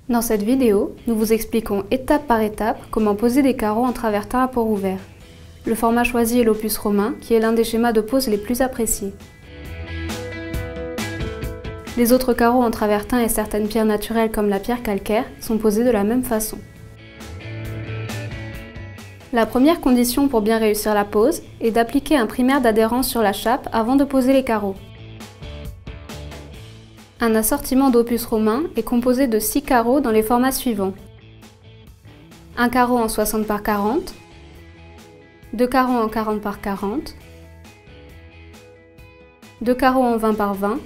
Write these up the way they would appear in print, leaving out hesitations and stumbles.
Dans cette vidéo, nous vous expliquons étape par étape comment poser des carreaux en travertin à port ouvert. Le format choisi est l'opus romain, qui est l'un des schémas de pose les plus appréciés. Les autres carreaux en travertin et certaines pierres naturelles comme la pierre calcaire sont posés de la même façon. La première condition pour bien réussir la pose est d'appliquer un primaire d'adhérence sur la chape avant de poser les carreaux. Un assortiment d'opus romain est composé de 6 carreaux dans les formats suivants. Un carreau en 60 par 40, 2 carreaux en 40 par 40, 2 carreaux en 20 par 20,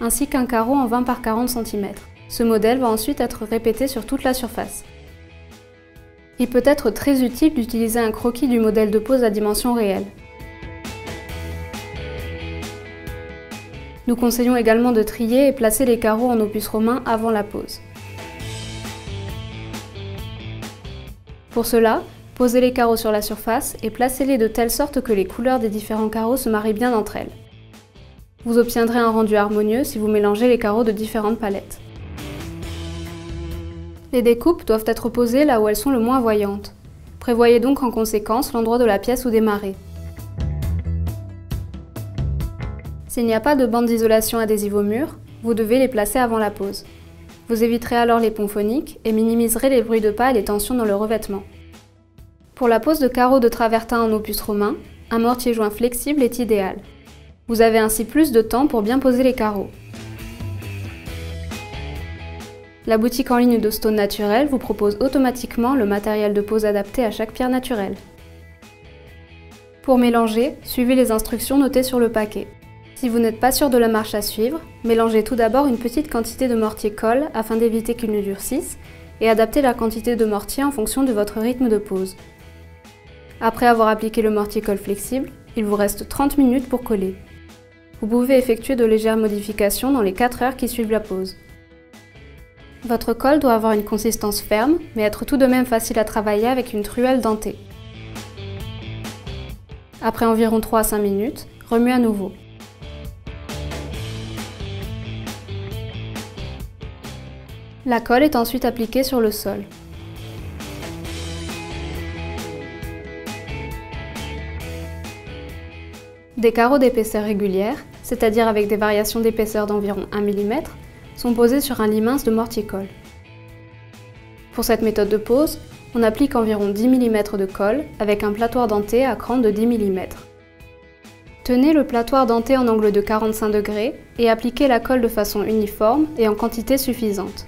ainsi qu'un carreau en 20 par 40 cm. Ce modèle va ensuite être répété sur toute la surface. Il peut être très utile d'utiliser un croquis du modèle de pose à dimension réelle. Nous conseillons également de trier et placer les carreaux en opus romain avant la pose. Pour cela, posez les carreaux sur la surface et placez-les de telle sorte que les couleurs des différents carreaux se marient bien entre elles. Vous obtiendrez un rendu harmonieux si vous mélangez les carreaux de différentes palettes. Les découpes doivent être posées là où elles sont le moins voyantes. Prévoyez donc en conséquence l'endroit de la pièce où démarrer. S'il n'y a pas de bande d'isolation adhésive au mur, vous devez les placer avant la pose. Vous éviterez alors les ponts phoniques et minimiserez les bruits de pas et les tensions dans le revêtement. Pour la pose de carreaux de travertin en opus romain, un mortier joint flexible est idéal. Vous avez ainsi plus de temps pour bien poser les carreaux. La boutique en ligne de Stone Naturel vous propose automatiquement le matériel de pose adapté à chaque pierre naturelle. Pour mélanger, suivez les instructions notées sur le paquet. Si vous n'êtes pas sûr de la marche à suivre, mélangez tout d'abord une petite quantité de mortier-colle afin d'éviter qu'il ne durcisse et adaptez la quantité de mortier en fonction de votre rythme de pose. Après avoir appliqué le mortier-colle flexible, il vous reste 30 minutes pour coller. Vous pouvez effectuer de légères modifications dans les 4 heures qui suivent la pose. Votre colle doit avoir une consistance ferme, mais être tout de même facile à travailler avec une truelle dentée. Après environ 3 à 5 minutes, remuez à nouveau. La colle est ensuite appliquée sur le sol. Des carreaux d'épaisseur régulière, c'est-à-dire avec des variations d'épaisseur d'environ 1 mm, sont posés sur un lit mince de mortier-colle. Pour cette méthode de pose, on applique environ 10 mm de colle avec un platoir denté à cran de 10 mm. Tenez le platoir denté en angle de 45 degrés et appliquez la colle de façon uniforme et en quantité suffisante.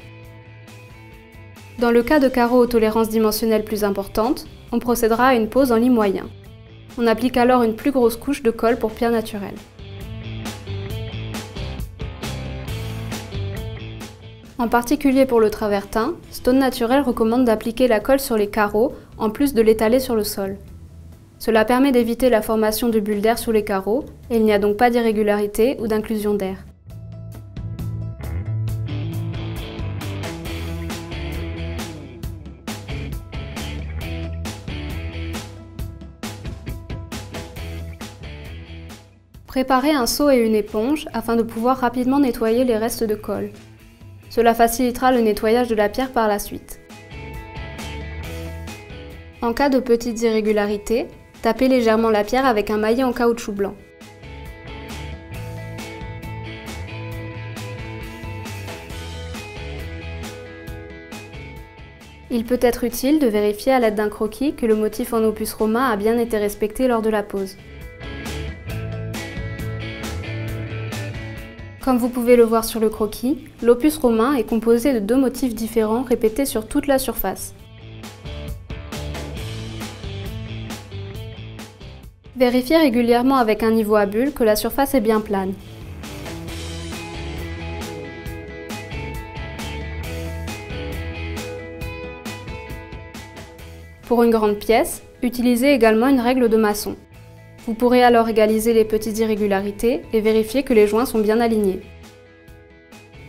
Dans le cas de carreaux aux tolérances dimensionnelles plus importantes, on procédera à une pose en lit moyen. On applique alors une plus grosse couche de colle pour pierre naturelle. En particulier pour le travertin, Stone Naturel recommande d'appliquer la colle sur les carreaux en plus de l'étaler sur le sol. Cela permet d'éviter la formation de bulles d'air sous les carreaux et il n'y a donc pas d'irrégularité ou d'inclusion d'air. Préparez un seau et une éponge afin de pouvoir rapidement nettoyer les restes de colle. Cela facilitera le nettoyage de la pierre par la suite. En cas de petites irrégularités, tapez légèrement la pierre avec un maillet en caoutchouc blanc. Il peut être utile de vérifier à l'aide d'un croquis que le motif en opus romain a bien été respecté lors de la pose. Comme vous pouvez le voir sur le croquis, l'opus romain est composé de 2 motifs différents répétés sur toute la surface. Vérifiez régulièrement avec un niveau à bulles que la surface est bien plane. Pour une grande pièce, utilisez également une règle de maçon. Vous pourrez alors égaliser les petites irrégularités et vérifier que les joints sont bien alignés.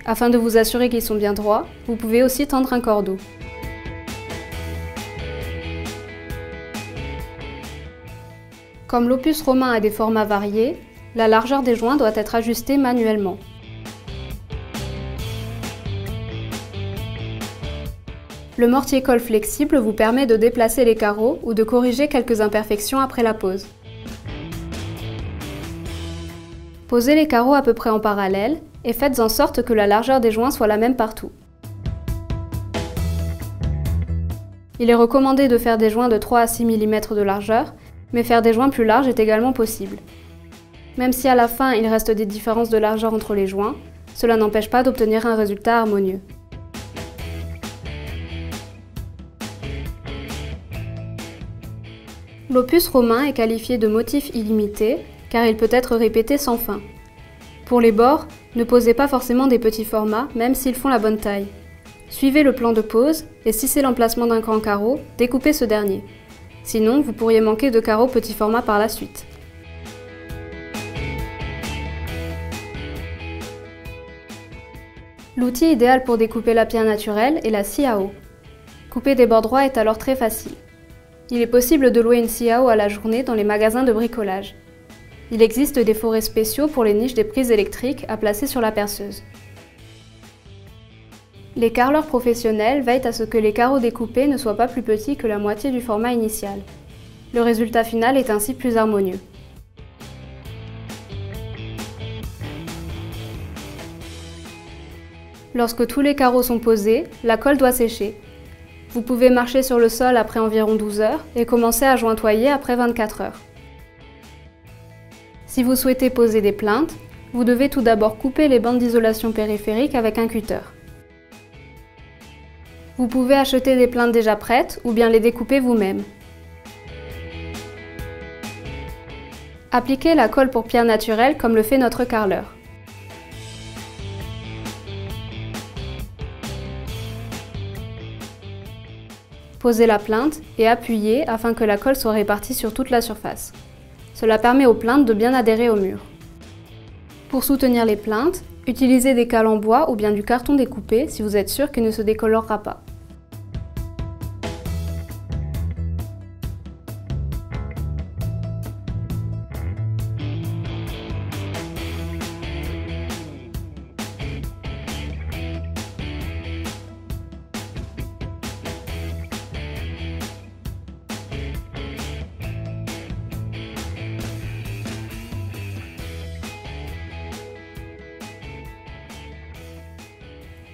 Afin de vous assurer qu'ils sont bien droits, vous pouvez aussi tendre un cordeau. Comme l'opus romain a des formats variés, la largeur des joints doit être ajustée manuellement. Le mortier-colle flexible vous permet de déplacer les carreaux ou de corriger quelques imperfections après la pose. Posez les carreaux à peu près en parallèle et faites en sorte que la largeur des joints soit la même partout. Il est recommandé de faire des joints de 3 à 6 mm de largeur, mais faire des joints plus larges est également possible. Même si à la fin il reste des différences de largeur entre les joints, cela n'empêche pas d'obtenir un résultat harmonieux. L'opus romain est qualifié de motif illimité car il peut être répété sans fin. Pour les bords, ne posez pas forcément des petits formats même s'ils font la bonne taille. Suivez le plan de pose et si c'est l'emplacement d'un grand carreau, découpez ce dernier. Sinon, vous pourriez manquer de carreaux petit format par la suite. L'outil idéal pour découper la pierre naturelle est la scie à eau. Couper des bords droits est alors très facile. Il est possible de louer une scie à eau à la journée dans les magasins de bricolage. Il existe des forets spéciaux pour les niches des prises électriques à placer sur la perceuse. Les carreleurs professionnels veillent à ce que les carreaux découpés ne soient pas plus petits que la moitié du format initial. Le résultat final est ainsi plus harmonieux. Lorsque tous les carreaux sont posés, la colle doit sécher. Vous pouvez marcher sur le sol après environ 12 heures et commencer à jointoyer après 24 heures. Si vous souhaitez poser des plinthes, vous devez tout d'abord couper les bandes d'isolation périphérique avec un cutter. Vous pouvez acheter des plinthes déjà prêtes ou bien les découper vous-même. Appliquez la colle pour pierre naturelle comme le fait notre carreleur. Posez la plinthe et appuyez afin que la colle soit répartie sur toute la surface. Cela permet aux plinthes de bien adhérer au mur. Pour soutenir les plinthes, utilisez des cales en bois ou bien du carton découpé si vous êtes sûr qu'il ne se décolorera pas.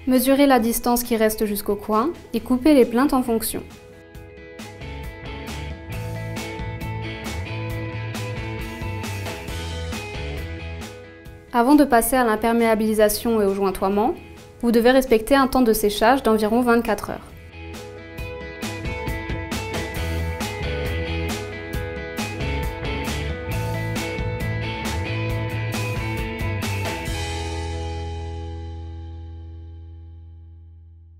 Mesurez la distance qui reste jusqu'au coin et coupez les plinthes en fonction. Avant de passer à l'imperméabilisation et au jointoiement, vous devez respecter un temps de séchage d'environ 24 heures.